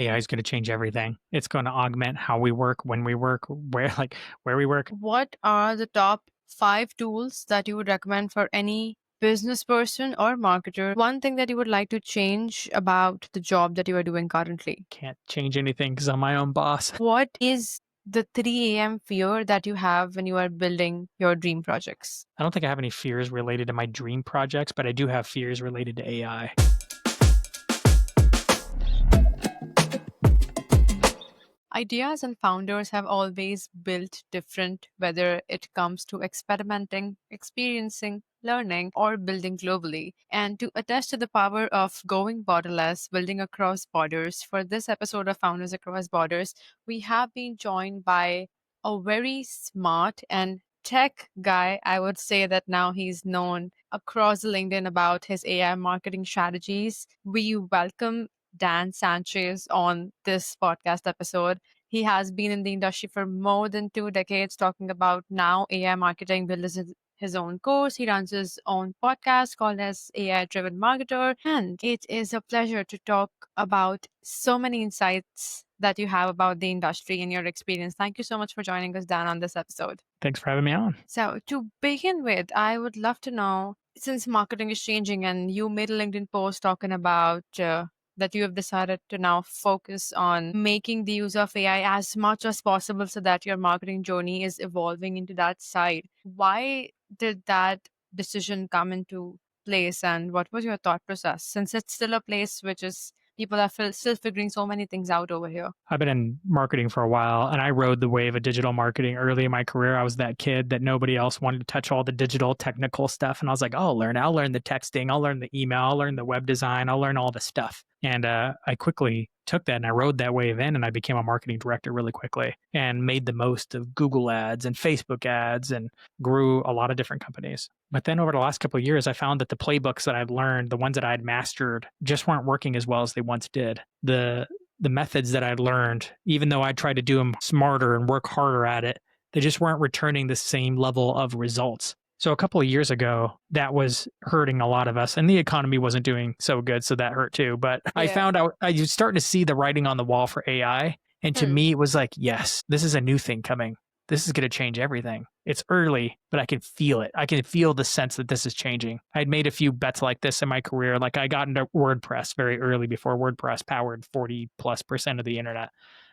AI is going to change everything. It's going to augment how we work, when we work, where we work. What are the top 5 tools that you would recommend for any business person or marketer? One thing that you would like to change about the job that you are doing currently? Can't change anything because I'm my own boss. What is the 3 a.m. fear that you have when you are building your dream projects? I don't think I have any fears related to my dream projects, but I do have fears related to AI. Ideas and founders have always built different, whether it comes to experimenting, experiencing, learning, or building globally. And to attest to the power of going borderless, building across borders, for this episode of Founders Across Borders, we have been joined by a very smart and tech guy. I would say that now he's known across LinkedIn about his AI marketing strategies. We welcome Dan Sanchez on this podcast episode. He has been in the industry for more than 2 decades, talking about now AI marketing, built his own course. He runs his own podcast called as AI Driven Marketer. And it is a pleasure to talk about so many insights that you have about the industry and your experience. Thank you so much for joining us, Dan, on this episode. Thanks for having me on. So, to begin with, I would love to know, since marketing is changing and you made a LinkedIn post talking about that you have decided to now focus on making the use of AI as much as possible so that your marketing journey is evolving into that side. Why did that decision come into place, and what was your thought process? Since it's still a place which is people are still figuring so many things out over here. I've been in marketing for a while, and I rode the wave of digital marketing early in my career. I was that kid that nobody else wanted to touch all the digital technical stuff. And I was like, I'll learn the texting, I'll learn the email, I'll learn the web design, I'll learn all the stuff. And I quickly took that and I rode that wave in, and I became a marketing director really quickly and made the most of Google ads and Facebook ads and grew a lot of different companies. But then over the last couple of years, I found that the playbooks that I'd learned, the ones that I'd mastered, just weren't working as well as they once did. The methods that I'd learned, even though I tried to do them smarter and work harder at it, they just weren't returning the same level of results. So a couple of years ago, that was hurting a lot of us, and the economy wasn't doing so good, so that hurt too. But I found out I was starting to see the writing on the wall for AI, and to me, it was like, yes, this is a new thing coming. This is going to change everything. It's early, but I can feel it. I can feel the sense that this is changing. I'd made a few bets like this in my career. Like I got into WordPress very early before WordPress powered 40+% of the internet.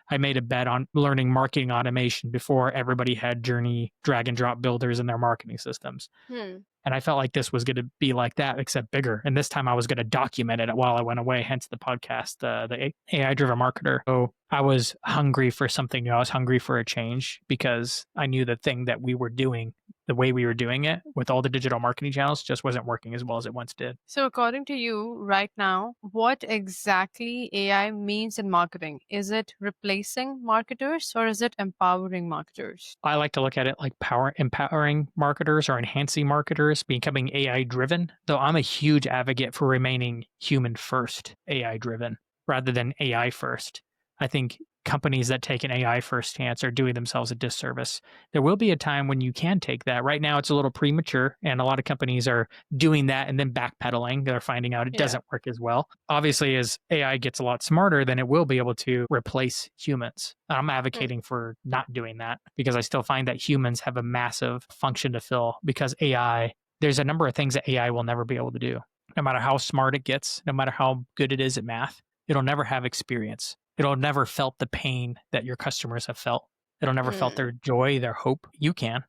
I made a bet on learning marketing automation before everybody had Journey drag and drop builders in their marketing systems. And I felt like this was going to be like that, except bigger. And this time I was going to document it while I went away, hence the podcast, the AI Driven Marketer. So I was hungry for something new. I was hungry for a change because I knew the thing that we were doing, the way we were doing it with all the digital marketing channels just wasn't working as well as it once did. So according to you right now, what exactly AI means in marketing? Is it replacing marketers or is it empowering marketers? I like to look at it like empowering marketers or enhancing marketers, becoming AI driven, though I'm a huge advocate for remaining human first, AI driven, rather than AI first. I think companies that take an AI first stance are doing themselves a disservice. There will be a time when you can take that. Right now, it's a little premature, and a lot of companies are doing that and then backpedaling. They're finding out it doesn't work as well. Obviously, as AI gets a lot smarter, then it will be able to replace humans. I'm advocating for not doing that because I still find that humans have a massive function to fill because AI, there's a number of things that AI will never be able to do. No matter how smart it gets, no matter how good it is at math, it'll never have experience. It'll never felt the pain that your customers have felt. It'll never felt their joy, their hope. You can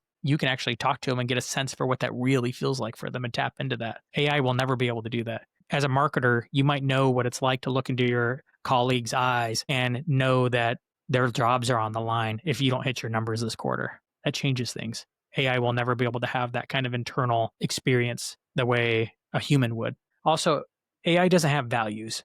actually talk to them and get a sense for what that really feels like for them and tap into that. AI will never be able to do that. As a marketer, you might know what it's like to look into your colleagues' eyes and know that their jobs are on the line if you don't hit your numbers this quarter. That changes things. AI will never be able to have that kind of internal experience the way a human would. Also, AI doesn't have values.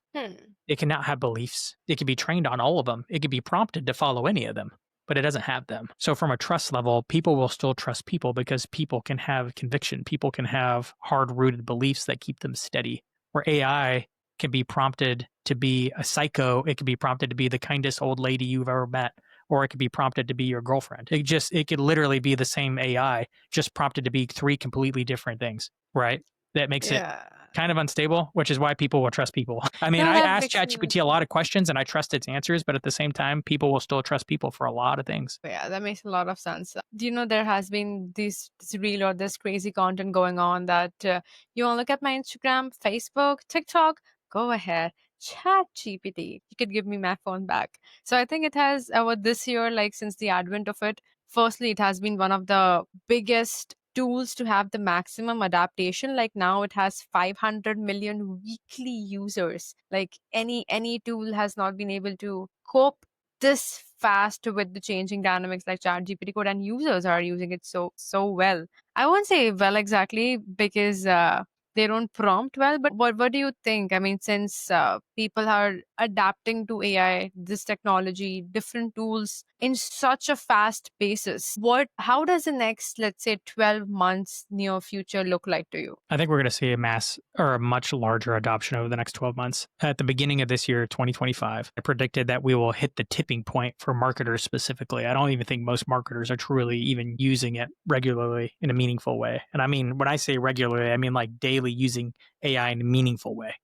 It cannot have beliefs. It can be trained on all of them. It can be prompted to follow any of them, but it doesn't have them. So from a trust level, people will still trust people because people can have conviction. People can have hard-rooted beliefs that keep them steady. Where AI can be prompted to be a psycho. It can be prompted to be the kindest old lady you've ever met, or it could be prompted to be your girlfriend. It could literally be the same AI, just prompted to be 3 completely different things, right? that makes it Yeah. kind of unstable, which is why people will trust people. I mean, No, I that asked makes sense. ChatGPT a lot of questions and I trust its answers, but at the same time, people will still trust people for a lot of things. Yeah, that makes a lot of sense. Do you know there has been this reel or this crazy content going on that you want to look at my Instagram, Facebook, TikTok? Go ahead, chat GPT. You could give me my phone back. So I think it has this year, like since the advent of it, firstly, it has been one of the biggest tools to have the maximum adaptation. Like now it has 500 million weekly users. Like any tool has not been able to cope this fast with the changing dynamics like ChatGPT code, and users are using it so well. I won't say well exactly because they don't prompt well, but what do you think? I mean, since people are adapting to AI, this technology, different tools in such a fast basis, how does the next, let's say, 12 months near future look like to you? I think we're going to see a mass or a much larger adoption over the next 12 months. At the beginning of this year, 2025, I predicted that we will hit the tipping point for marketers specifically. I don't even think most marketers are truly even using it regularly in a meaningful way. And I mean, when I say regularly, I mean like daily using AI in a meaningful way.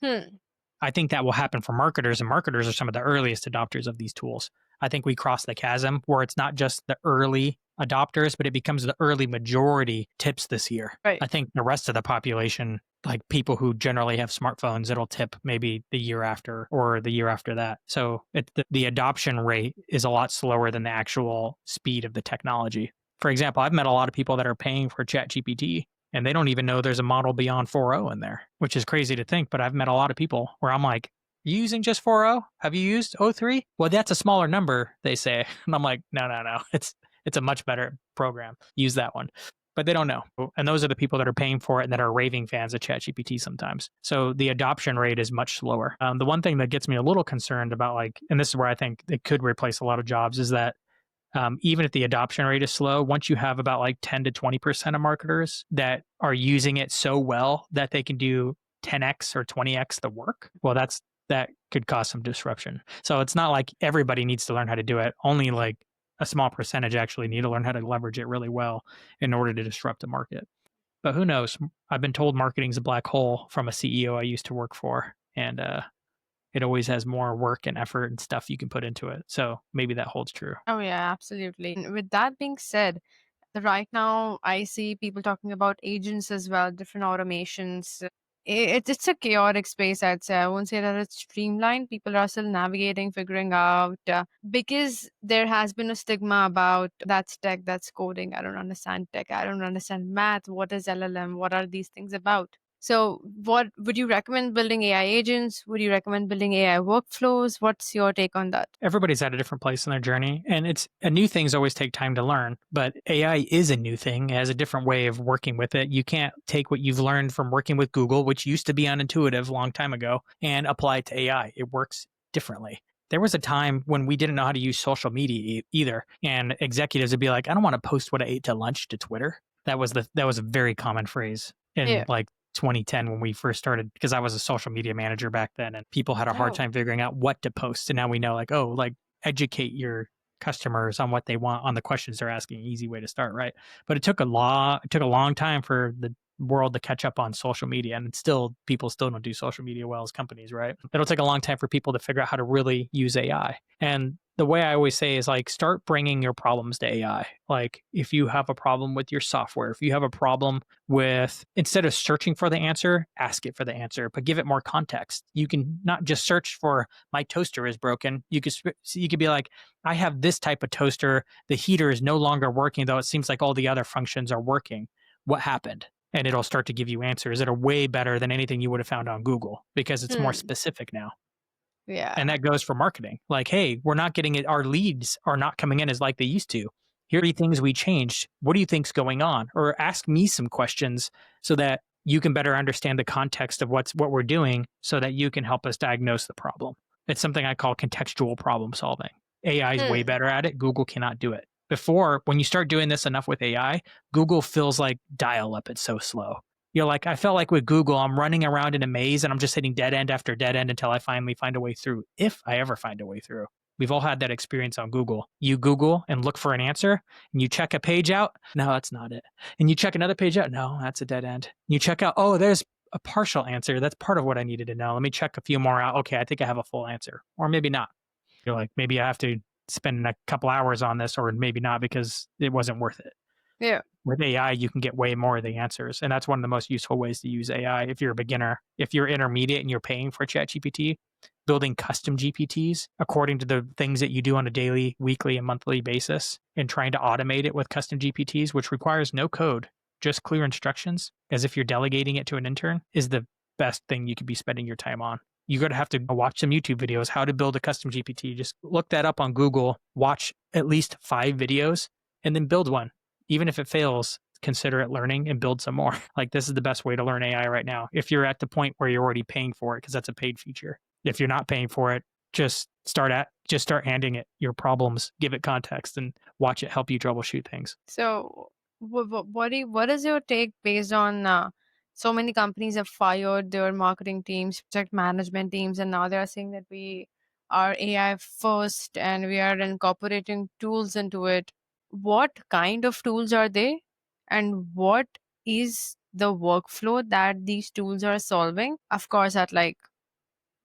Hmm. I think that will happen for marketers, and marketers are some of the earliest adopters of these tools. I think we cross the chasm where it's not just the early adopters, but it becomes the early majority tips this year. Right. I think the rest of the population, like people who generally have smartphones, it'll tip maybe the year after or the year after that. So the adoption rate is a lot slower than the actual speed of the technology. For example, I've met a lot of people that are paying for ChatGPT and they don't even know there's a model beyond 4.0 in there, which is crazy to think. But I've met a lot of people where I'm like, you using just 4.0? Have you used O3? Well, that's a smaller number, they say. And I'm like, no. It's a much better program. Use that one. But they don't know. And those are the people that are paying for it and that are raving fans of ChatGPT sometimes. So the adoption rate is much slower. The one thing that gets me a little concerned about, like, and this is where I think it could replace a lot of jobs, is that even if the adoption rate is slow, once you have about like 10 to 20% of marketers that are using it so well that they can do 10x or 20x the work, well, that could cause some disruption. So it's not like everybody needs to learn how to do it. Only like a small percentage actually need to learn how to leverage it really well in order to disrupt the market. But who knows? I've been told marketing's a black hole from a CEO I used to work for. And it always has more work and effort and stuff you can put into it. So maybe that holds true. Oh, yeah, absolutely. And with that being said, right now I see people talking about agents as well, different automations. It's a chaotic space, I'd say. I won't say that it's streamlined. People are still navigating, figuring out, because there has been a stigma about that's tech, that's coding. I don't understand tech. I don't understand math. What is LLM? What are these things about? So, what would you recommend building AI agents? Would you recommend building AI workflows? What's your take on that? Everybody's at a different place in their journey, and it's a new things always take time to learn, but AI is a new thing. It has a different way of working with it. You can't take what you've learned from working with Google, which used to be unintuitive a long time ago, and apply it to AI. It works differently. There was a time when we didn't know how to use social media either, and executives would be like, "I don't want to post what I ate to lunch to Twitter." That was a very common phrase in Yeah. like 2010 when we first started, because I was a social media manager back then and people had a hard Oh. time figuring out what to post. And now we know, like, oh, like educate your customers on what they want, on the questions they're asking. Easy way to start, right? But it took a long time for the world to catch up on social media, and it's still, people still don't do social media well as companies, right? It'll take a long time for people to figure out how to really use AI. And the way I always say is, like, start bringing your problems to AI. Like, if you have a problem with your software, if you have a problem with, instead of searching for the answer, ask it for the answer, but give it more context. You can not just search for my toaster is broken. You could be like, I have this type of toaster. The heater is no longer working, though it seems like all the other functions are working. What happened? And it'll start to give you answers that are way better than anything you would have found on Google, because it's more Hmm. specific now. And Yeah. that goes for marketing. Like, hey, we're not getting it. Our leads are not coming in as like they used to. Here are the things we changed. What do you think's going on? Or ask me some questions so that you can better understand the context of what we're doing, so that you can help us diagnose the problem. It's something I call contextual problem solving. AI is way Hmm. better at it. Google cannot do it. Before, when you start doing this enough with AI, Google feels like dial up. It's so slow. You're like, I felt like with Google, I'm running around in a maze and I'm just hitting dead end after dead end until I finally find a way through, if I ever find a way through. We've all had that experience on Google. You Google and look for an answer, and you check a page out. No, that's not it. And you check another page out. No, that's a dead end. You check out, oh, there's a partial answer. That's part of what I needed to know. Let me check a few more out. Okay, I think I have a full answer. Or maybe not. You're like, maybe I have to spend a couple hours on this, or maybe not because it wasn't worth it. Yeah. With AI, you can get way more of the answers. And that's one of the most useful ways to use AI if you're a beginner. If you're intermediate and you're paying for ChatGPT, building custom GPTs according to the things that you do on a daily, weekly, and monthly basis, and trying to automate it with custom GPTs, which requires no code, just clear instructions, as if you're delegating it to an intern, is the best thing you could be spending your time on. You're going to have to watch some YouTube videos, how to build a custom GPT. Just look that up on Google, watch at least 5 videos, and then build one. Even if it fails, consider it learning and build some more. Like, this is the best way to learn AI right now. If you're at the point where you're already paying for it, because that's a paid feature. If you're not paying for it, just start handing it your problems, give it context, and watch it help you troubleshoot things. So, what is your take based on so many companies have fired their marketing teams, project management teams, and now they are saying that we are AI first and we are incorporating tools into it. What kind of tools are they, and what is the workflow that these tools are solving? Of course, at like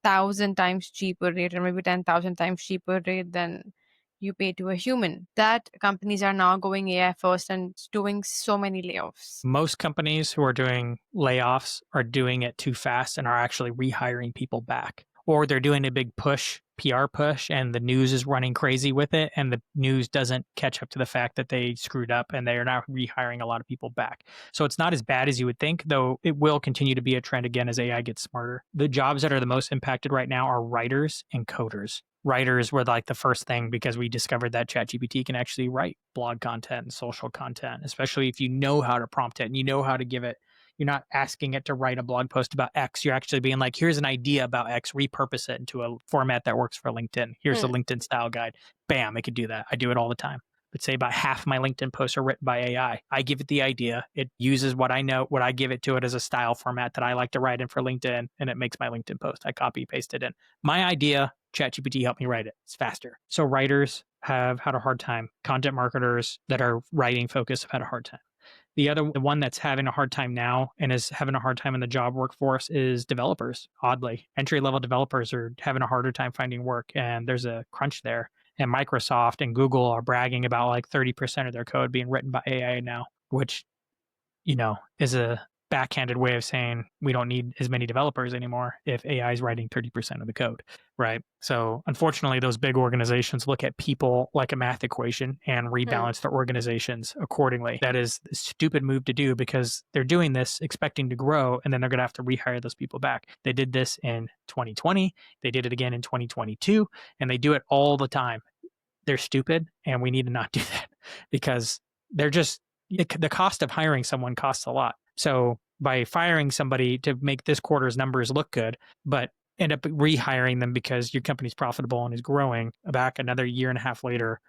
1,000 times cheaper rate or maybe 10,000 times cheaper rate than you pay to a human. That companies are now going AI first and doing so many layoffs. Most companies who are doing layoffs are doing it too fast and are actually rehiring people back. Or they're doing a big push, PR push, and the news is running crazy with it. And the news doesn't catch up to the fact that they screwed up and they are now rehiring a lot of people back. So it's not as bad as you would think, though it will continue to be a trend again as AI gets smarter. The jobs that are the most impacted right now are writers and coders. Writers were like the first thing because we discovered that ChatGPT can actually write blog content and social content, especially if you know how to prompt it and you know how to give it. You're not asking it to write a blog post about X. You're actually being like, here's an idea about X, repurpose it into a format that works for LinkedIn. Here's the Hmm. LinkedIn style guide. Bam, it could do that. I do it all the time. But say about half my LinkedIn posts are written by AI. I give it the idea. It uses what I know, what I give it to it as a style format that I like to write in for LinkedIn, and it makes my LinkedIn post. I copy, paste it in. My idea, ChatGPT helped me write it. It's faster. So writers have had a hard time. Content marketers that are writing focused have had a hard time. The one that's having a hard time now and is having a hard time in the job workforce is developers. Oddly, entry level developers are having a harder time finding work, and there's a crunch there. And Microsoft and Google are bragging about like 30% of their code being written by AI now, which, is a backhanded way of saying we don't need as many developers anymore if AI is writing 30% of the code, right? So unfortunately, those big organizations look at people like a math equation and Hmm. rebalance their organizations accordingly. That is a stupid move to do because they're doing this expecting to grow, and then they're going to have to rehire those people back. They did this in 2020, they did it again in 2022, and they do it all the time. They're stupid, and we need to not do that because they're just the cost of hiring someone costs a lot. So by firing somebody to make this quarter's numbers look good, but end up rehiring them because your company's profitable and is growing back another year and a half later,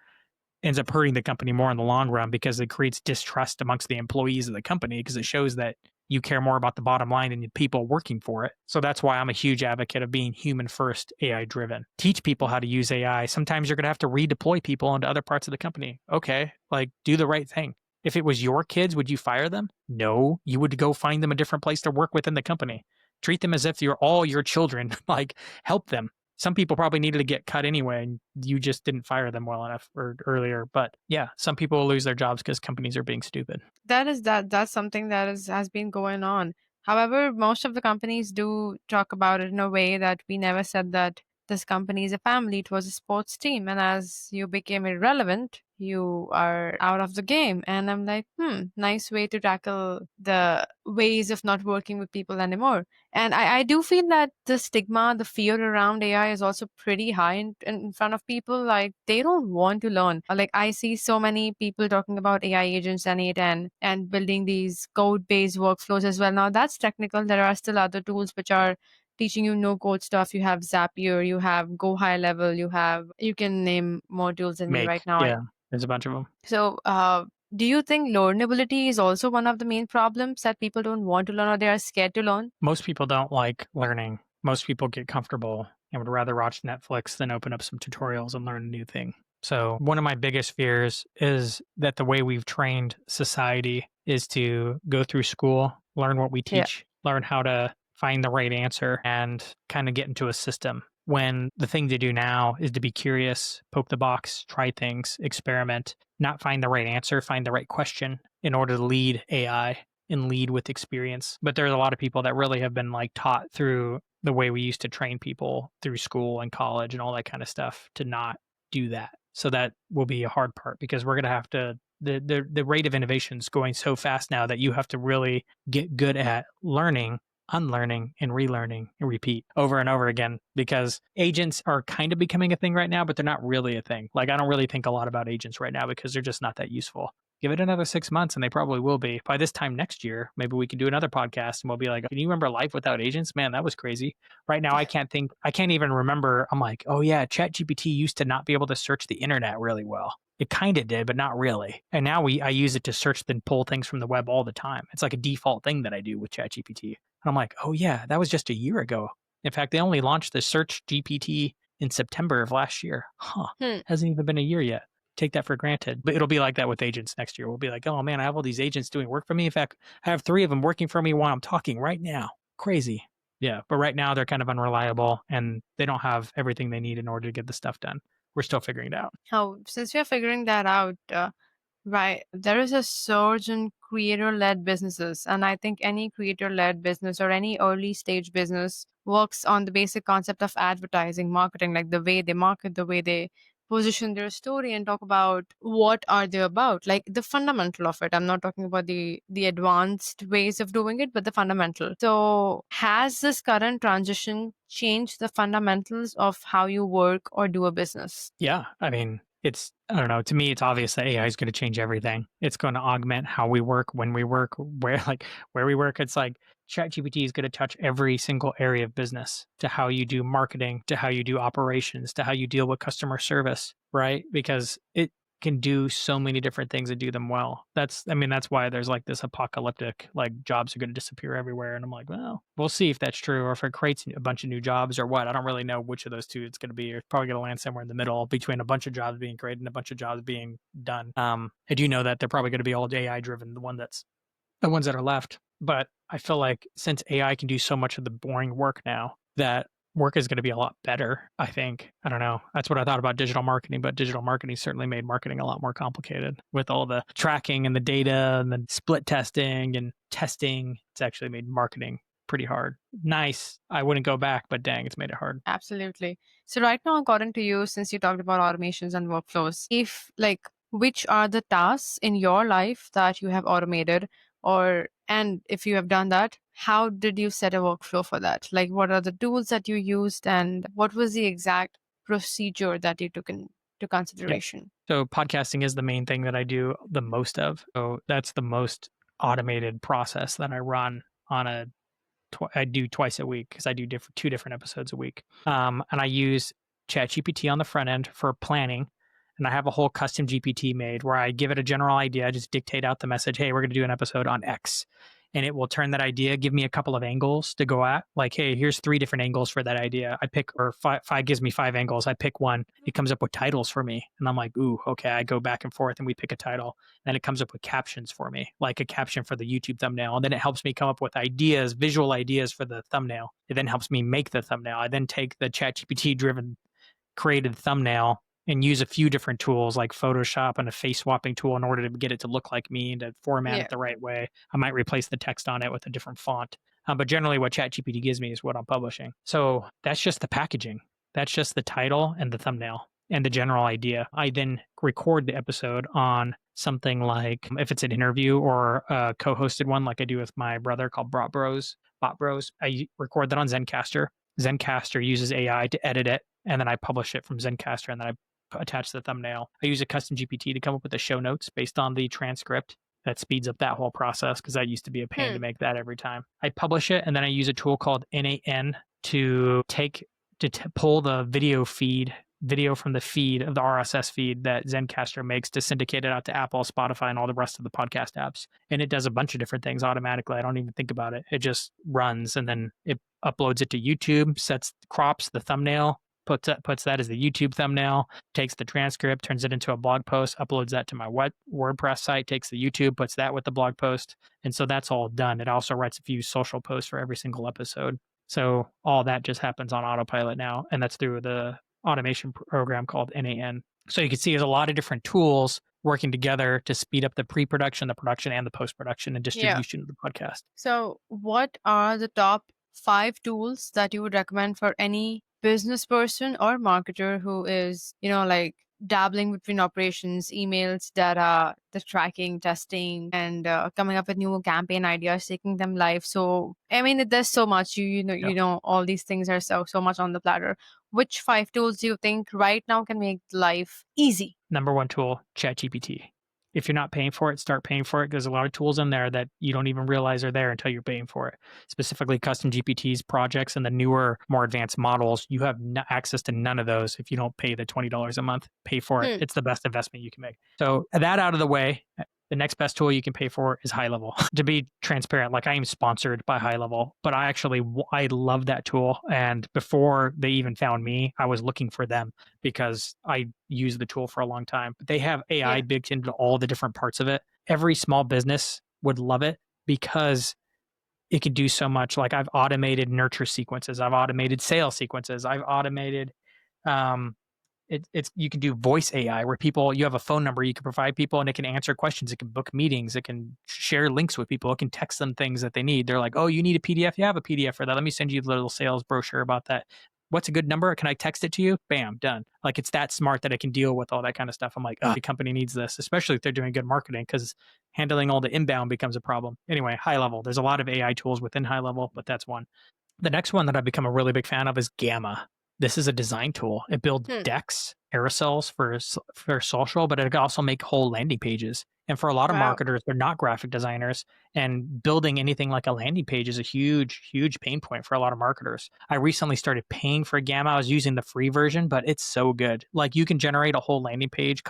ends up hurting the company more in the long run because it creates distrust amongst the employees of the company because it shows that you care more about the bottom line than the people working for it. So that's why I'm a huge advocate of being human first, AI driven. Teach people how to use AI. Sometimes you're going to have to redeploy people into other parts of the company. Okay, like do the right thing. If it was your kids, would you fire them? No, you would go find them a different place to work within the company. Treat them as if you're all your children, like help them. Some people probably needed to get cut anyway, and you just didn't fire them well enough or earlier. But yeah, some people will lose their jobs because companies are being stupid. That's something that has been going on. However, most of the companies do talk about it in a way that we never said that this company is a family, it was a sports team, and as you became irrelevant, you are out of the game. And I'm like, nice way to tackle the ways of not working with people anymore. And I do feel that the stigma, the fear around AI is also pretty high in front of people. Like they don't want to learn. Like I see so many people talking about AI agents and A10 and building these code-based workflows as well. Now that's technical. There are still other tools which are teaching you no code stuff. You have Zapier, you have Go High Level, you can name more tools than me right Make, now. yeah, there's a bunch of them. So, do you think learnability is also one of the main problems that people don't want to learn or they are scared to learn? Most people don't like learning. Most people get comfortable and would rather watch Netflix than open up some tutorials and learn a new thing. So, one of my biggest fears is that the way we've trained society is to go through school, learn what we Yeah. teach, learn how to find the right answer, and kind of get into a system. When the thing to do now is to be curious, poke the box, try things, experiment, not find the right answer, find the right question in order to lead AI and lead with experience. But there's a lot of people that really have been like taught through the way we used to train people through school and college and all that kind of stuff to not do that. So that will be a hard part because we're going to have to the rate of innovation is going so fast now that you have to really get good at learning, unlearning, and relearning and repeat over and over again because agents are kind of becoming a thing right now, but they're not really a thing. Like I don't really think a lot about agents right now because they're just not that useful. Give it another 6 months and they probably will be. By this time next year, maybe we can do another podcast and we'll be like, can you remember life without agents? Man, that was crazy. Right now, I can't even remember. I'm like, oh yeah, ChatGPT used to not be able to search the internet really well. It kind of did, but not really. And now I use it to search and pull things from the web all the time. It's like a default thing that I do with ChatGPT. And I'm like, oh yeah, that was just a year ago. In fact, they only launched the Search GPT in September of last year. Huh. Hmm. Hasn't even been a year yet. Take that for granted. But it'll be like that with agents next year. We'll be like, oh man, I have all these agents doing work for me. In fact, I have 3 of them working for me while I'm talking right now. Crazy. Yeah, but right now they're kind of unreliable and they don't have everything they need in order to get the stuff done. We're still figuring it out. How, since we are figuring that out, right, there is a surge in creator-led businesses, and I think any creator-led business or any early stage business works on the basic concept of advertising, marketing, like the way they market, the way they position their story and talk about what are they about, like the fundamental of it. I'm not talking about the advanced ways of doing it, but the fundamental. So, has this current transition changed the fundamentals of how you work or do a business? Yeah, I mean, I don't know, to me, it's obvious that AI is going to change everything. It's going to augment how we work, when we work, where we work. It's like ChatGPT is going to touch every single area of business to how you do marketing, to how you do operations, to how you deal with customer service, right? Because it can do so many different things and do them well. I mean, that's why there's like this apocalyptic, like jobs are going to disappear everywhere. And I'm like, well, we'll see if that's true or if it creates a bunch of new jobs or what. I don't really know which of those two it's going to be. It's probably going to land somewhere in the middle between a bunch of jobs being created and a bunch of jobs being done. I do know that they're probably going to be all AI driven, the ones that are left. But I feel like since AI can do so much of the boring work now, that work is going to be a lot better, I think. I don't know. That's what I thought about digital marketing, but digital marketing certainly made marketing a lot more complicated with all the tracking and the data and the split testing and testing. It's actually made marketing pretty hard. Nice. I wouldn't go back, but dang, it's made it hard. Absolutely. So right now, according to you, since you talked about automations and workflows, if like which are the tasks in your life that you have automated and if you have done that, how did you set a workflow for that? Like what are the tools that you used and what was the exact procedure that you took into Yeah. consideration? So podcasting is the main thing that I do the most of. So that's the most automated process that I run on I do twice a week because I do 2 different episodes a week. And I use ChatGPT on the front end for planning. And I have a whole custom GPT made where I give it a general idea. I just dictate out the message, hey, we're going to do an episode on X. And it will turn that idea, give me a couple of angles to go at. Like, hey, here's 3 different angles for that idea. I pick, or five gives me 5 angles. I pick one. It comes up with titles for me. And I'm like, ooh, okay. I go back and forth and we pick a title. Then it comes up with captions for me, like a caption for the YouTube thumbnail. And then it helps me come up with ideas, visual ideas for the thumbnail. It then helps me make the thumbnail. I then take the ChatGPT driven created thumbnail and use a few different tools like Photoshop and a face swapping tool in order to get it to look like me and to format Yeah. it the right way. I might replace the text on it with a different font. But generally, what ChatGPT gives me is what I'm publishing. So that's just the packaging. That's just the title and the thumbnail and the general idea. I then record the episode on something like if it's an interview or a co-hosted one, like I do with my brother called Bot Bros. I record that on Zencaster. Zencaster uses AI to edit it, and then I publish it from Zencaster, and then I attach the thumbnail. I use a custom GPT to come up with the show notes based on the transcript. That speeds up that whole process because that used to be a pain to Hmm. make that every time. I publish it, and then I use a tool called NAN to pull the video from the feed of the RSS feed that Zencaster makes to syndicate it out to Apple, Spotify, and all the rest of the podcast apps. And it does a bunch of different things automatically. I don't even think about it. It just runs and then it uploads it to YouTube, crops the thumbnail, puts that as the YouTube thumbnail, takes the transcript, turns it into a blog post, uploads that to my WordPress site, takes the YouTube, puts that with the blog post. And so that's all done. It also writes a few social posts for every single episode. So all that just happens on autopilot now. And that's through the automation program called NAN. So you can see there's a lot of different tools working together to speed up the pre-production, the production, and the post-production and distribution of the podcast. So, what are the top 5 tools that you would recommend for any business person or marketer who is, like dabbling between operations, emails, data, the tracking, testing, and coming up with new campaign ideas, taking them live? So, I mean, there's so much. All these things are so much on the platter. Which 5 tools do you think right now can make life easy? Number one tool, ChatGPT. If you're not paying for it, start paying for it. There's a lot of tools in there that you don't even realize are there until you're paying for it. Specifically, custom GPTs, projects, and the newer, more advanced models. You have access to none of those if you don't pay the $20 a month. Pay for it. It's the best investment you can make. So that out of the way, the next best tool you can pay for is High Level. To be transparent, like I am sponsored by High Level, but I love that tool. And before they even found me, I was looking for them because I used the tool for a long time. But they have AI baked into all the different parts of it. Every small business would love it because it can do so much. Like I've automated nurture sequences. I've automated sales sequences. I've automated, you can do voice AI where you have a phone number you can provide people and it can answer questions. It can book meetings. It can share links with people. It can text them things that they need. They're like, oh, you need a PDF? You have a PDF for that. Let me send you a little sales brochure about that. What's a good number? Can I text it to you? Bam, done. Like it's that smart that it can deal with all that kind of stuff. I'm like, oh, the company needs this, especially if they're doing good marketing because handling all the inbound becomes a problem. Anyway, High Level. There's a lot of AI tools within High Level, but that's one. The next one that I've become a really big fan of is Gamma. This is a design tool. It builds decks, aerosols for social, but it can also make whole landing pages. And for a lot of marketers, they're not graphic designers, and building anything like a landing page is a huge, huge pain point for a lot of marketers. I recently started paying for Gamma. I was using the free version, but it's so good. Like you can generate a whole landing page,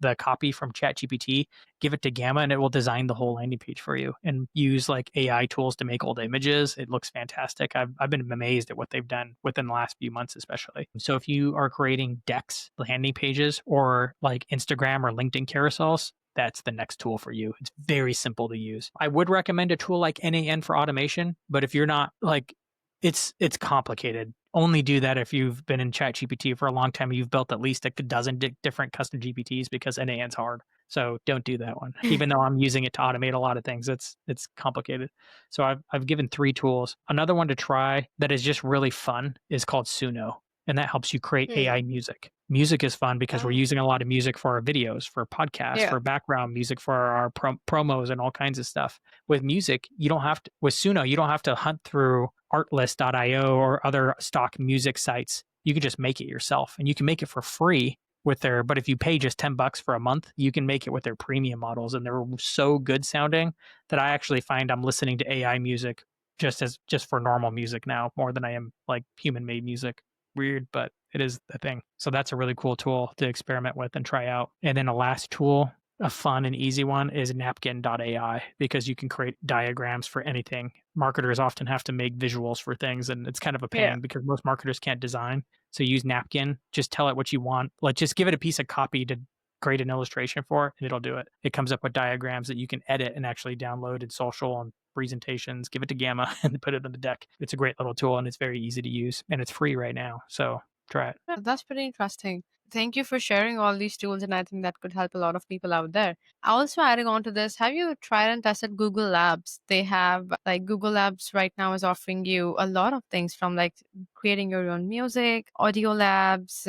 the copy from ChatGPT, give it to Gamma, and it will design the whole landing page for you and use like AI tools to make old images. It looks fantastic. I've been amazed at what they've done within the last few months, especially. So if you are creating decks, landing pages, or like Instagram or LinkedIn carousels, that's the next tool for you. It's very simple to use. I would recommend a tool like NAN for automation, but if you're not like, it's complicated. Only do that if you've been in ChatGPT for a long time. You've built at least a dozen different custom GPTs because NAN's hard. So don't do that one. Even though I'm using it to automate a lot of things, it's complicated. So I've given 3 tools. Another one to try that is just really fun is called Suno, and that helps you create AI music. Music is fun because we're using a lot of music for our videos, for podcasts, for background music, for our promos and all kinds of stuff. With music, with Suno, you don't have to hunt through artlist.io or other stock music sites. You can just make it yourself, and you can make it for free but if you pay just $10 for a month, you can make it with their premium models, and they're so good sounding that I actually find I'm listening to AI music just for normal music now more than I am like human made music. Weird, but it is the thing. So that's a really cool tool to experiment with and try out. And then a last tool, a fun and easy one, is napkin.ai, because you can create diagrams for anything. Marketers often have to make visuals for things, and it's kind of a pain because most marketers can't design. So use Napkin, just tell it what you want. Like just give it a piece of copy to create an illustration for, and it'll do it. It comes up with diagrams that you can edit and actually download in social and presentations, give it to Gamma and put it on the deck. It's a great little tool, and it's very easy to use, and it's free right now. So try it. That's pretty interesting. Thank you for sharing all these tools, and I think that could help a lot of people out there. Also, adding on to this, have you tried and tested Google Labs? They have like Google Labs right now is offering you a lot of things from like creating your own music, audio labs.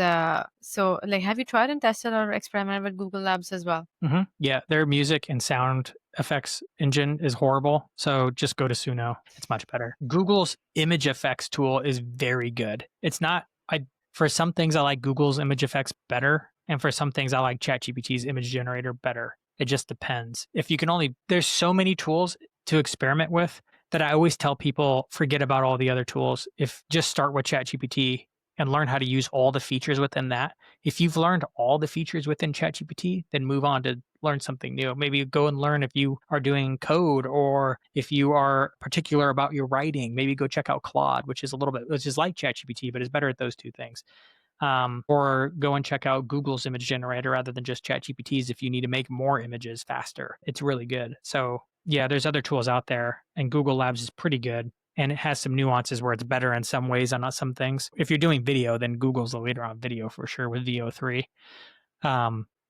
So, like, have you tried and tested or experimented with Google Labs as well? Yeah, their music and sound effects engine is horrible. So just go to Suno. It's much better. Google's image effects tool is very good. It's not, for some things I like Google's image effects better. And for some things I like ChatGPT's image generator better. It just depends. There's so many tools to experiment with that I always tell people, forget about all the other tools. Just start with ChatGPT and learn how to use all the features within that. If you've learned all the features within ChatGPT, then move on to learn something new. Maybe go and learn if you are doing code or if you are particular about your writing, maybe go check out Claude, which is like ChatGPT, but is better at those two things. Or go and check out Google's image generator rather than just ChatGPT's if you need to make more images faster. It's really good. So, yeah, there's other tools out there, and Google Labs is pretty good. And it has some nuances where it's better in some ways on some things. If you're doing video, then Google's the leader on video for sure with VO3.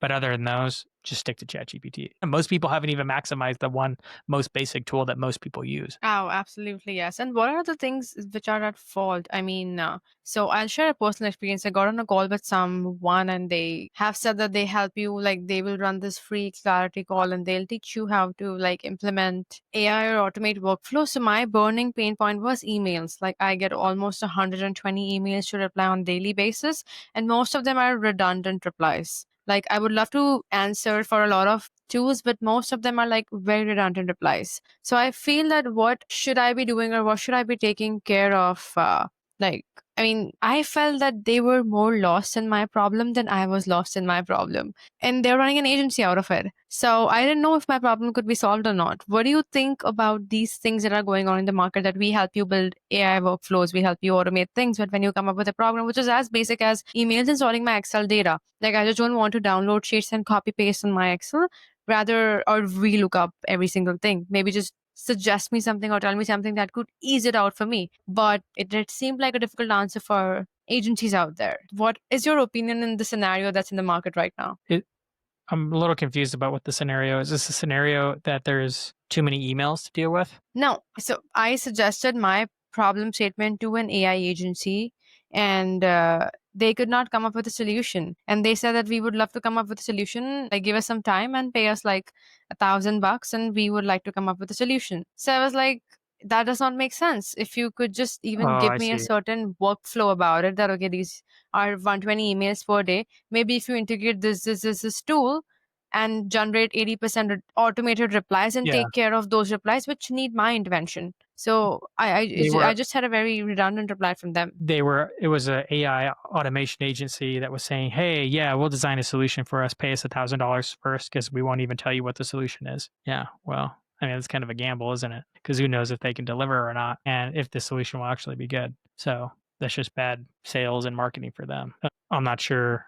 But other than those, just stick to ChatGPT. And most people haven't even maximized the one most basic tool that most people use. Oh, absolutely, yes. And what are the things which are at fault? So I'll share a personal experience. I got on a call with someone and they have said that they help you, like they will run this free clarity call and they'll teach you how to like implement AI or automate workflow. So my burning pain point was emails. Like I get almost 120 emails to reply on daily basis, and most of them are redundant replies. Like I would love to answer for a lot of tools, but most of them are like very redundant replies. So I feel that what should I be doing or what should I be taking care of? I felt that they were more lost in my problem than I was lost in my problem. And they're running an agency out of it. So I didn't know if my problem could be solved or not. What do you think about these things that are going on in the market, that we help you build AI workflows, we help you automate things, but when you come up with a problem which is as basic as emails and sorting my Excel data, like I just don't want to download sheets and copy paste on my Excel, rather, or relook up every single thing. Maybe just suggest me something or tell me something that could ease it out for me. But it seemed like a difficult answer for agencies out there. What is your opinion in the scenario that's in the market right now? I'm a little confused about what the scenario is. Is this a scenario that there's too many emails to deal with? No. So I suggested my problem statement to an AI agency, and they could not come up with a solution. And they said that we would love to come up with a solution. Like, give us some time and pay us like $1,000, and we would like to come up with a solution. So I was like, that does not make sense. If you could just Oh, even give I me a see. certain workflow about it, that okay, these are 120 emails per day. Maybe if you integrate this tool and generate 80% automated replies and Yeah, take care of those replies which need my intervention. So they were I just had a very redundant reply from them. it was a AI automation agency that was saying, "Hey, yeah, we'll design a solution for us. Pay us $1,000 first because we won't even tell you what the solution is." Yeah, well, I mean, it's kind of a gamble, isn't it? Because who knows if they can deliver or not, and if the solution will actually be good. So that's just bad sales and marketing for them. I'm not sure.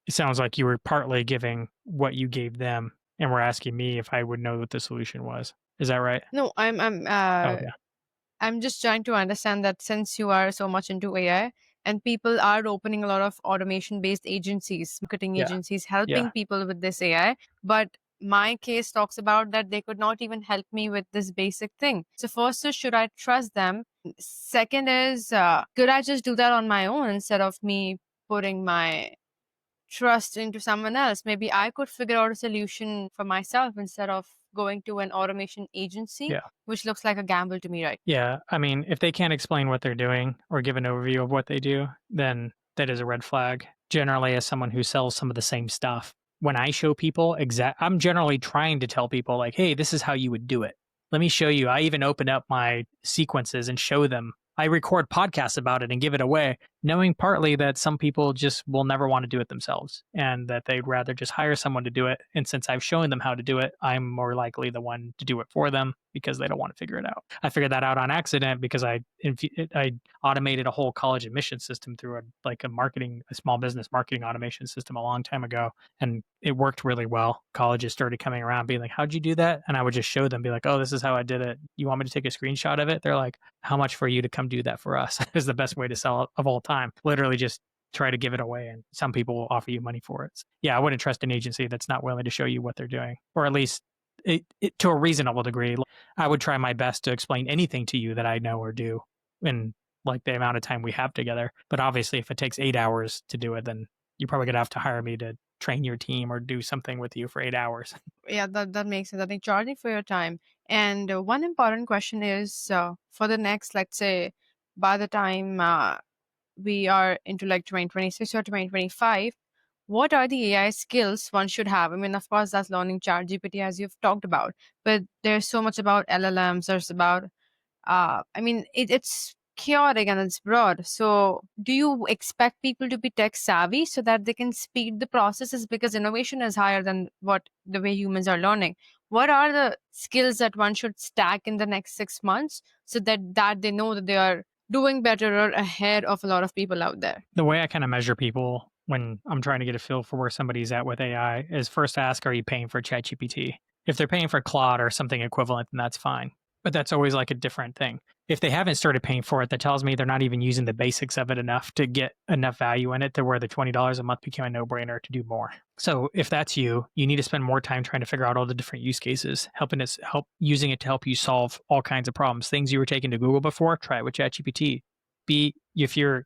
It sounds like you were partly giving what you gave them, and were asking me if I would know what the solution was. Is that right? No, Okay. I'm just trying to understand that since you are so much into AI and people are opening a lot of automation based agencies, marketing Yeah. agencies Yeah. helping people with this AI, but my case talks about that they could not even help me with this basic thing. So first is, should I trust them? Second is, could I just do that on my own instead of me putting my trust into someone else? Maybe I could figure out a solution for myself instead of going to an automation agency, Yeah. which looks like a gamble to me, right? Yeah, I mean, if they can't explain what they're doing or give an overview of what they do, then that is a red flag. Generally, as someone who sells some of the same stuff, when I show people I'm generally trying to tell people like, "Hey, this is how you would do it. Let me show you." I even open up my sequences and show them. I record podcasts about it and give it away, knowing partly that some people just will never want to do it themselves and that they'd rather just hire someone to do it. And since I've shown them how to do it, I'm more likely the one to do it for them because they don't want to figure it out. I figured that out on accident because I automated a whole college admission system through a small business marketing automation system a long time ago, and it worked really well. Colleges started coming around being like, "How'd you do that?" And I would just show them, be like, "Oh, this is how I did it. You want me to take a screenshot of it?" They're like, "How much for you to come do that for us?" Is the best way to sell it of all time. Literally just try to give it away, and some people will offer you money for it. Yeah, I wouldn't trust an agency that's not willing to show you what they're doing, or at least to a reasonable degree. I would try my best to explain anything to you that I know or do in like the amount of time we have together. But obviously, if it takes 8 hours to do it, then you're probably gonna have to hire me to train your team or do something with you for 8 hours. Yeah, that makes sense. I think charging for your time. And one important question is, for the next, let's say, by the time we are into like 2026 or 2025, what are the AI skills one should have? I mean, of course, that's learning ChatGPT as you've talked about, but there's so much about LLMs. There's about, it's chaotic and it's broad. So, do you expect people to be tech savvy so that they can speed the processes because innovation is higher than what the way humans are learning? What are the skills that one should stack in the next 6 months so that they know that they are doing better or ahead of a lot of people out there? The way I kind of measure people when I'm trying to get a feel for where somebody's at with AI is first ask, are you paying for ChatGPT? If they're paying for Claude or something equivalent, then that's fine. But that's always like a different thing. If they haven't started paying for it, that tells me they're not even using the basics of it enough to get enough value in it to where the $20 a month became a no brainer to do more. So if that's you, you need to spend more time trying to figure out all the different use cases, using it to help you solve all kinds of problems. Things you were taking to Google before, try it with ChatGPT. If you're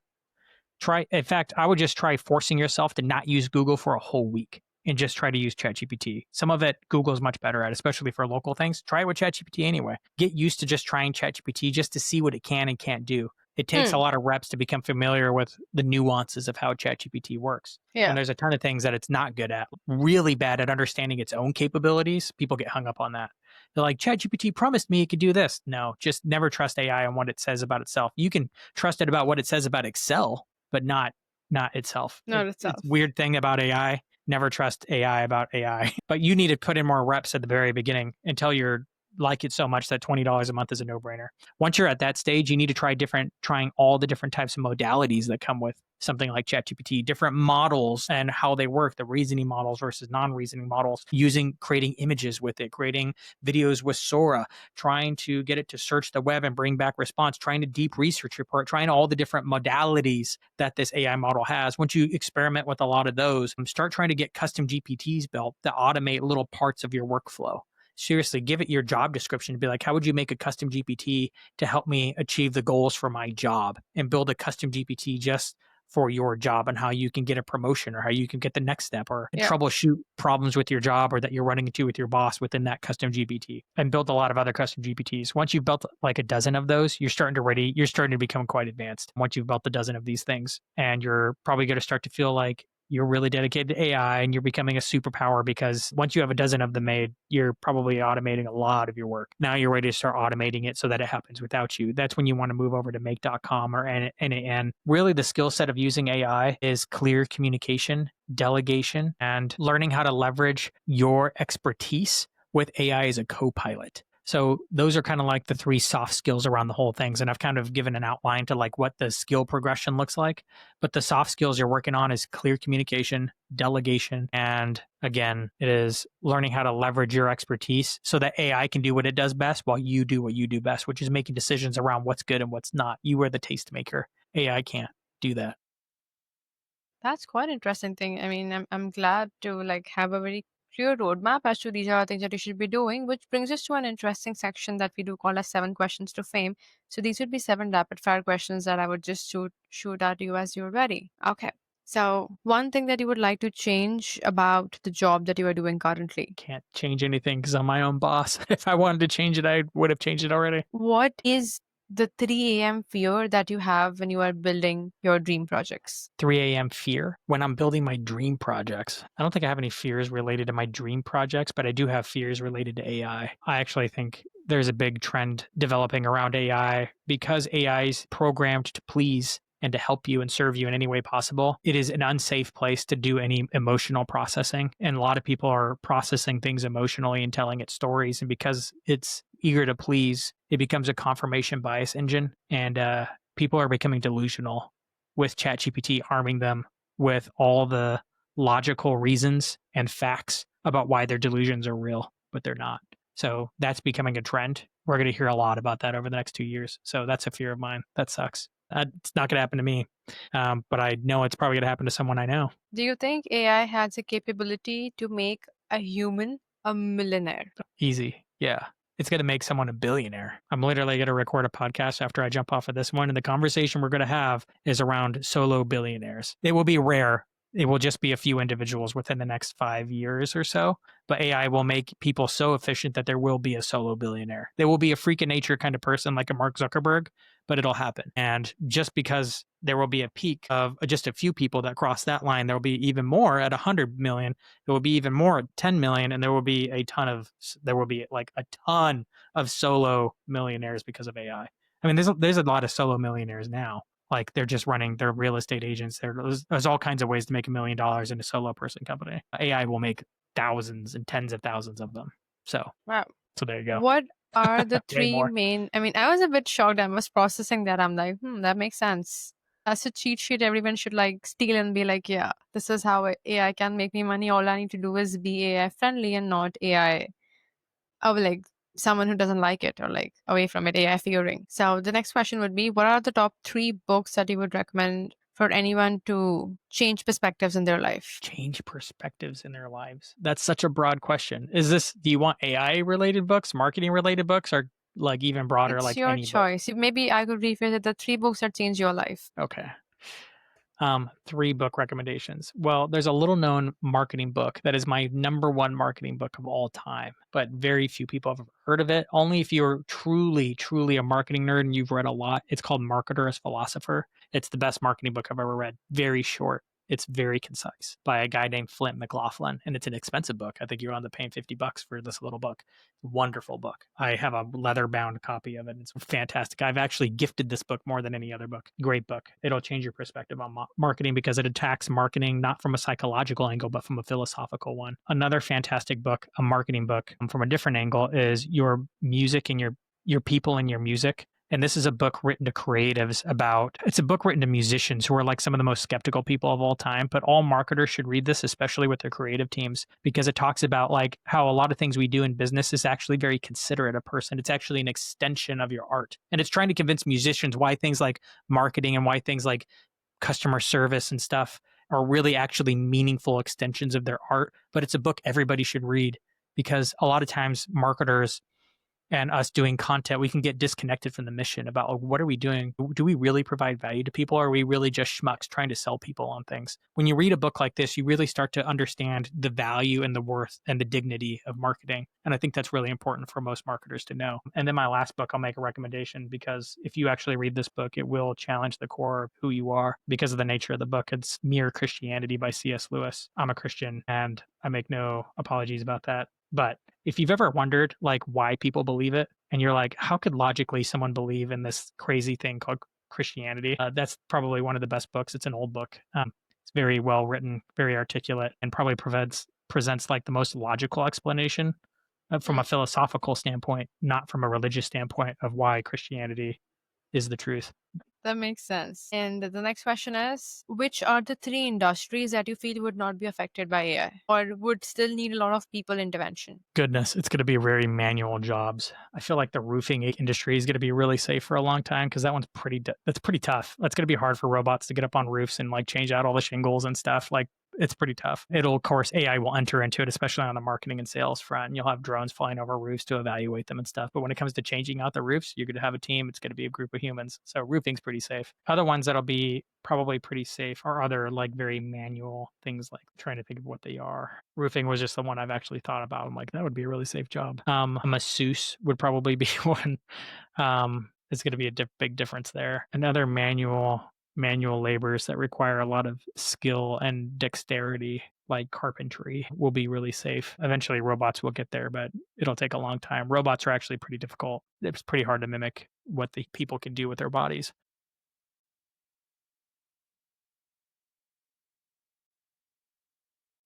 in fact, I would just try forcing yourself to not use Google for a whole week and just try to use ChatGPT. Some of it Google is much better at, especially for local things. Try it with ChatGPT anyway. Get used to just trying ChatGPT just to see what it can and can't do. It takes a lot of reps to become familiar with the nuances of how ChatGPT works. Yeah. And there's a ton of things that it's not good at, really bad at understanding its own capabilities. People get hung up on that. They're like, ChatGPT promised me it could do this. No, just never trust AI on what it says about itself. You can trust it about what it says about Excel, but not itself. Not itself. It's weird thing about AI. Never trust AI about AI. But you need to put in more reps at the very beginning until you're like it so much that $20 a month is a no-brainer. Once you're at that stage, you need to trying all the different types of modalities that come with something like ChatGPT, different models and how they work, the reasoning models versus non-reasoning models, creating images with it, creating videos with Sora, trying to get it to search the web and bring back response, trying to deep research report, trying all the different modalities that this AI model has. Once you experiment with a lot of those, start trying to get custom GPTs built that automate little parts of your workflow. Seriously, give it your job description to be like, how would you make a custom GPT to help me achieve the goals for my job, and build a custom GPT just for your job and how you can get a promotion or how you can get the next step or troubleshoot problems with your job or that you're running into with your boss within that custom GPT, and build a lot of other custom GPTs. Once you've built like a dozen of those, you're starting to become quite advanced once you've built a dozen of these things. And you're probably going to start to feel like you're really dedicated to AI and you're becoming a superpower, because once you have a dozen of them made, you're probably automating a lot of your work. Now you're ready to start automating it so that it happens without you. That's when you want to move over to make.com or NAN. Really, the skill set of using AI is clear communication, delegation, and learning how to leverage your expertise with AI as a co-pilot. So those are kind of like the three soft skills around the whole things. And I've kind of given an outline to like what the skill progression looks like. But the soft skills you're working on is clear communication, delegation, and again, it is learning how to leverage your expertise so that AI can do what it does best while you do what you do best, which is making decisions around what's good and what's not. You are the tastemaker. AI can't do that. That's quite interesting thing. I mean, I'm glad to like have a very clear roadmap as to these are the things that you should be doing, which brings us to an interesting section that we do call as 7 questions to fame. So these would be 7 rapid fire questions that I would just shoot at you as you're ready. Okay. So one thing that you would like to change about the job that you are doing currently. Can't change anything because I'm my own boss. If I wanted to change it, I would have changed it already. What is the 3 a.m. fear that you have when you are building your dream projects? 3 a.m. fear when I'm building my dream projects. I don't think I have any fears related to my dream projects, but I do have fears related to AI. I actually think there's a big trend developing around AI because AI is programmed to please and to help you and serve you in any way possible. It is an unsafe place to do any emotional processing. And a lot of people are processing things emotionally and telling it stories. And because it's eager to please, it becomes a confirmation bias engine. And people are becoming delusional with ChatGPT arming them with all the logical reasons and facts about why their delusions are real, but they're not. So that's becoming a trend. We're going to hear a lot about that over the next 2 years. So that's a fear of mine. That sucks. It's not going to happen to me, but I know it's probably going to happen to someone I know. Do you think AI has the capability to make a human a millionaire? Easy. Yeah. It's going to make someone a billionaire. I'm literally going to record a podcast after I jump off of this one. And the conversation we're going to have is around solo billionaires. It will be rare. It will just be a few individuals within the next 5 years or so. But AI will make people so efficient that there will be a solo billionaire. There will be a freak of nature kind of person like a Mark Zuckerberg, but it'll happen. And just because there will be a peak of just a few people that cross that line, there will be even more at 100 million. There will be even more at 10 million. And there will be like a ton of solo millionaires because of AI. I mean, there's a lot of solo millionaires now. Like they're just running, they're real estate agents. There's all kinds of ways to make $1 million in a solo person company. AI will make thousands and tens of thousands of them. So, Wow. so there you go. What are the Way three more. main? I mean, I was a bit shocked. I was processing that. I'm like, that makes sense. As a cheat sheet, everyone should like steal and be like, yeah, this is how AI can make me money. All I need to do is be AI friendly and not AI, or like someone who doesn't like it or like away from it, AI figuring. So the next question would be, what are the top three books that you would recommend for anyone to change perspectives in their life? Change perspectives in their lives. That's such a broad question. Do you want AI related books, marketing related books, or like even broader, It's like your any book? choice. Maybe I could rephrase it, the three books that changed your life. Okay. Three book recommendations. Well, there's a little known marketing book that is my number one marketing book of all time, but very few people have heard of it. Only if you're truly, truly a marketing nerd and you've read a lot. It's called Marketer as Philosopher. It's the best marketing book I've ever read. Very short. It's very concise by a guy named Flint McLaughlin, and it's an expensive book. I think you're on the paying $50 for this little book. Wonderful book. I have a leather bound copy of it. It's fantastic. I've actually gifted this book more than any other book. Great book. It'll change your perspective on marketing because it attacks marketing not from a psychological angle, but from a philosophical one. Another fantastic book, a marketing book from a different angle, is Your Music and Your People and Your Music. And this is a book written to creatives it's a book written to musicians who are like some of the most skeptical people of all time, but all marketers should read this, especially with their creative teams, because it talks about like how a lot of things we do in business is actually very considerate of person. It's actually an extension of your art. And it's trying to convince musicians why things like marketing and why things like customer service and stuff are really actually meaningful extensions of their art. But it's a book everybody should read because a lot of times marketers and us doing content, we can get disconnected from the mission about like, what are we doing? Do we really provide value to people? Or are we really just schmucks trying to sell people on things? When you read a book like this, you really start to understand the value and the worth and the dignity of marketing. And I think that's really important for most marketers to know. And then my last book, I'll make a recommendation because if you actually read this book, it will challenge the core of who you are because of the nature of the book. It's Mere Christianity by C.S. Lewis. I'm a Christian and I make no apologies about that. But if you've ever wondered like why people believe it and you're like, how could logically someone believe in this crazy thing called Christianity? That's probably one of the best books. It's an old book. It's very well written, very articulate, and probably presents like the most logical explanation from a philosophical standpoint, not from a religious standpoint of why Christianity is the truth. That makes sense. And the next question is, which are the three industries that you feel would not be affected by AI or would still need a lot of people intervention? Goodness, it's going to be very manual jobs. I feel like the roofing industry is going to be really safe for a long time because that one's that's pretty tough. That's going to be hard for robots to get up on roofs and like change out all the shingles and stuff. Like it's pretty tough. It'll, of course, AI will enter into it, especially on the marketing and sales front. You'll have drones flying over roofs to evaluate them and stuff. But when it comes to changing out the roofs, you're going to have a team. It's going to be a group of humans. So roofing's pretty safe. Other ones that'll be probably pretty safe are other like very manual things, like trying to think of what they are. Roofing was just the one I've actually thought about. I'm like, that would be a really safe job. A masseuse would probably be one. It's going to be a big difference there. Another manual labors that require a lot of skill and dexterity, like carpentry, will be really safe. Eventually, robots will get there, but it'll take a long time. Robots are actually pretty difficult. It's pretty hard to mimic what the people can do with their bodies.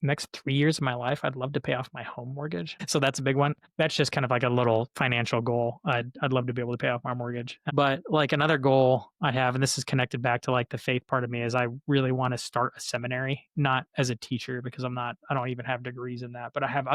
Next 3 years of my life, I'd love to pay off my home mortgage. So that's a big one. That's just kind of like a little financial goal. I'd love to be able to pay off my mortgage. But like another goal I have, and this is connected back to like the faith part of me, is I really want to start a seminary, not as a teacher because I don't even have degrees in that, but I have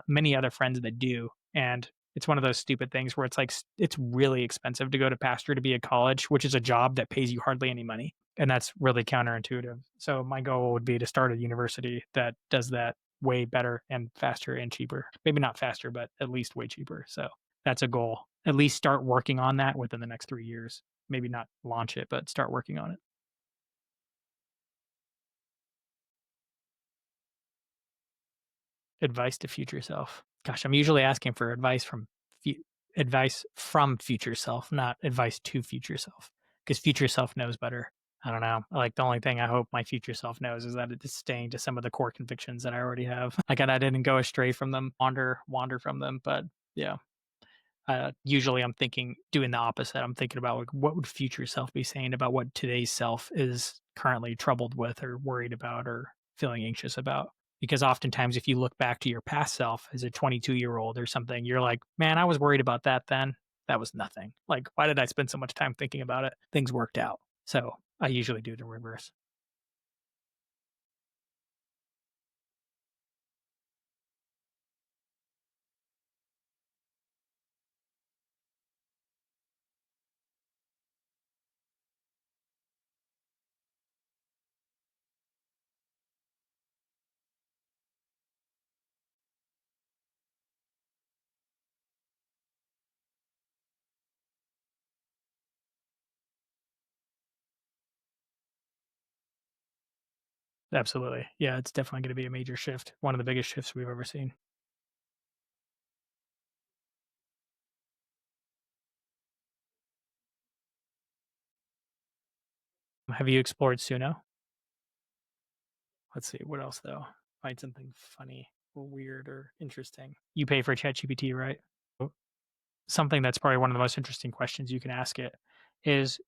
many other friends that do. And it's one of those stupid things where it's like, it's really expensive to go to pastor to be a college, which is a job that pays you hardly any money. And that's really counterintuitive. So my goal would be to start a university that does that way better and faster and cheaper. Maybe not faster, but at least way cheaper. So that's a goal. At least start working on that within the next 3 years. Maybe not launch it, but start working on it. Advice to future self. Gosh, I'm usually asking for advice from future self, not advice to future self, because future self knows better. I don't know. Like the only thing I hope my future self knows is that it is staying to some of the core convictions that I already have. Like I didn't go astray from them, wander from them. But yeah, Usually I'm thinking doing the opposite. I'm thinking about like what would future self be saying about what today's self is currently troubled with or worried about or feeling anxious about. Because oftentimes if you look back to your past self as a 22-year-old or something, you're like, man, I was worried about that then. That was nothing. Like, why did I spend so much time thinking about it? Things worked out. So I usually do the reverse. Absolutely. Yeah, it's definitely going to be a major shift. One of the biggest shifts we've ever seen. Have you explored Suno? Let's see, what else though? Find something funny or weird or interesting. You pay for ChatGPT, right? Oh, something that's probably one of the most interesting questions you can ask it is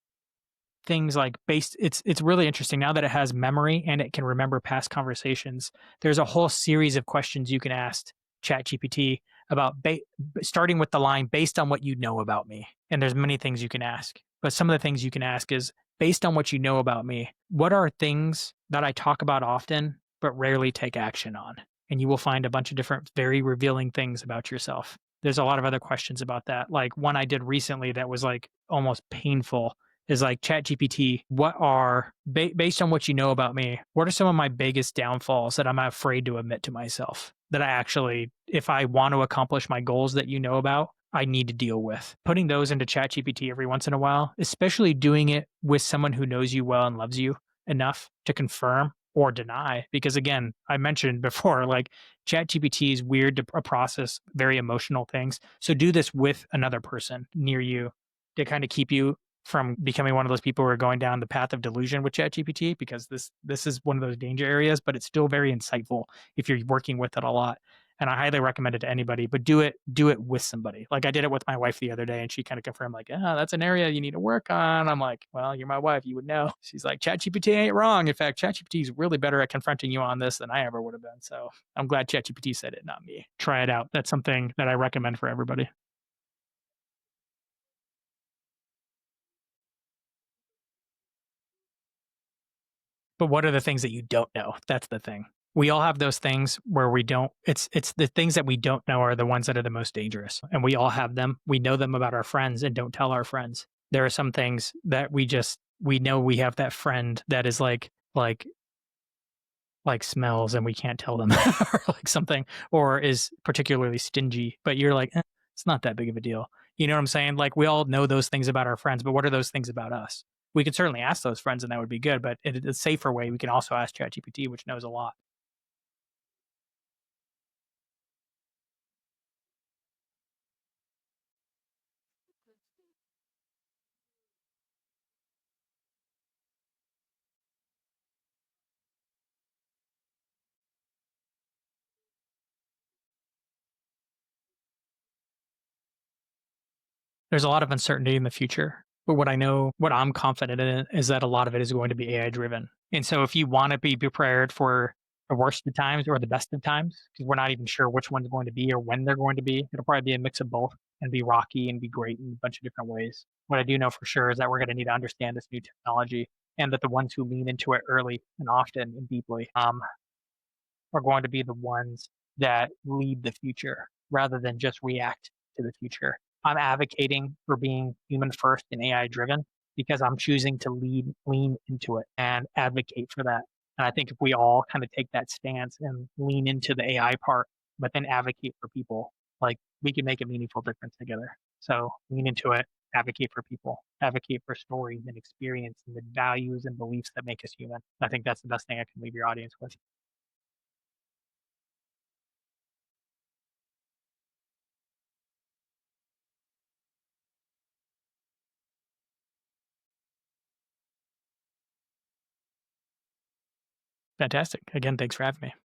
things like based it's really interesting now that it has memory and it can remember past conversations. There's a whole series of questions you can ask ChatGPT about starting with the line based on what you know about me. And there's many things you can ask. But some of the things you can ask is based on what you know about me, what are things that I talk about often but rarely take action on? And you will find a bunch of different very revealing things about yourself. There's a lot of other questions about that. Like one I did recently that was like almost painful is like ChatGPT, what are based on what you know about me, what are some of my biggest downfalls that I'm afraid to admit to myself that I actually, if I want to accomplish my goals that you know about, I need to deal with. Putting those into ChatGPT every once in a while, especially doing it with someone who knows you well and loves you enough to confirm or deny. Because again, I mentioned before, like ChatGPT is weird to process very emotional things. So do this with another person near you to kind of keep you from becoming one of those people who are going down the path of delusion with ChatGPT because this is one of those danger areas, but it's still very insightful if you're working with it a lot. And I highly recommend it to anybody, but do it with somebody. Like I did it with my wife the other day and she kind of confirmed like, "Ah, that's an area you need to work on." I'm like, "Well, you're my wife, you would know." She's like, "ChatGPT ain't wrong. In fact, ChatGPT is really better at confronting you on this than I ever would have been." So, I'm glad ChatGPT said it, not me. Try it out. That's something that I recommend for everybody. But what are the things that you don't know? That's the thing. We all have those things where we don't it's the things that we don't know are the ones that are the most dangerous. And we all have them. We know them about our friends and don't tell our friends. There are some things that we know we have that friend that is like smells and we can't tell them or like something or is particularly stingy, but you're like, it's not that big of a deal. You know what I'm saying? Like we all know those things about our friends, but what are those things about us? We could certainly ask those friends and that would be good, but in a safer way, we can also ask ChatGPT, which knows a lot. There's a lot of uncertainty in the future, but what I know, what I'm confident in is that a lot of it is going to be AI driven. And so if you want to be prepared for the worst of times or the best of times, because we're not even sure which one's going to be or when they're going to be, it'll probably be a mix of both and be rocky and be great in a bunch of different ways. What I do know for sure is that we're going to need to understand this new technology and that the ones who lean into it early and often and deeply are going to be the ones that lead the future rather than just react to the future. I'm advocating for being human first and AI driven because I'm choosing to lean into it and advocate for that. And I think if we all kind of take that stance and lean into the AI part, but then advocate for people, like we can make a meaningful difference together. So lean into it, advocate for people, advocate for stories and experience and the values and beliefs that make us human. I think that's the best thing I can leave your audience with. Fantastic. Again, thanks for having me.